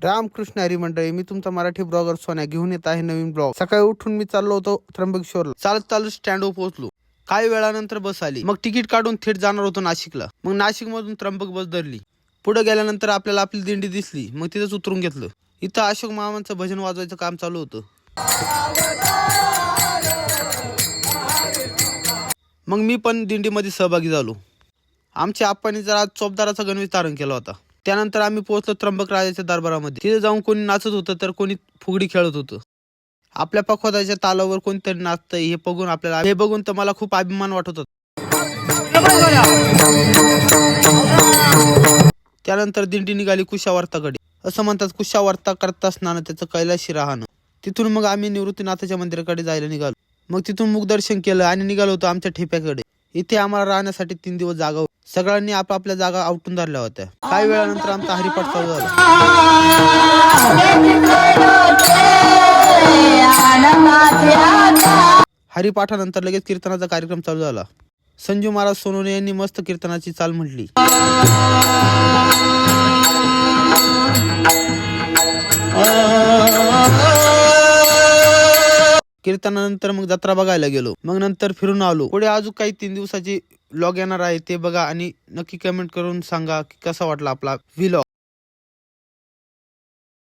रामकृष्ण हरी मंडळी, मी तुमचा मराठी ब्लॉगर सोन्या घेऊन येत आहे नवीन ब्लॉग। सकाळी उठून मी चाललो होतो त्र्यंबकेश्वरला। चालत स्टँडवर पोहोचलो। काही वेळानंतर बस आली। मग तिकीट काढून थेट जाणार होतो नाशिकला। मग नाशिक मधून त्र्यंबक बस धरली। पुढे गेल्यानंतर आपल्याला आपली दिंडी दिसली। मग तिथेच उतरून घेतलं। इथं अशोक मामांचं भजन वाजवायचं काम चालू होतं। मग मी पण दिंडीमध्ये सहभागी झालो। आमच्या आप्पांनी जरा चोपदाराचा गणवेश धारण केला होता। त्यानंतर आम्ही पोहोचलो त्र्यंबक राजाच्या दरबारामध्ये। तिथे जाऊन कोणी नाचत होतं तर कोणी फुगडी खेळत होतं। आपल्या पखवाजाच्या तालावर कोणतरी नाचतंय हे बघून तर मला खूप अभिमान वाटत होता। त्यानंतर दिंडी निघाली कुशावर्ताकडे। असं म्हणतात कुशावर्ता करता स्नान त्याचं कैलाशी राहणं। तिथून मग आम्ही निवृत्तीनाथाच्या मंदिराकडे जायला निघालो। मग तिथून मुखदर्शन केलं आणि निघालो होतो आमच्या ठेप्याकडे। इथे आम्हाला राहण्यासाठी 3 दिवस जागा होती। सगळ्यांनी आपापल्या जागा आवटून धरल्या होत्या। काही वेळानंतर आमचा हरिपाठ चालू झाला। हरिपाठानंतर लगेच कीर्तनाचा कार्यक्रम चालू झाला। संजू महाराज सोनवणे यांनी मस्त कीर्तनाची चाल म्हटली। कीर्तनानंतर मग जत्रा बघायला गेलो। मग नंतर फिरून आलो। पुढे अजून काही 3 दिवसाची व्लॉग येणार आहे, ते बघा आणि नक्की कमेंट करून सांगा की कसा वाटला आपला व्लॉग।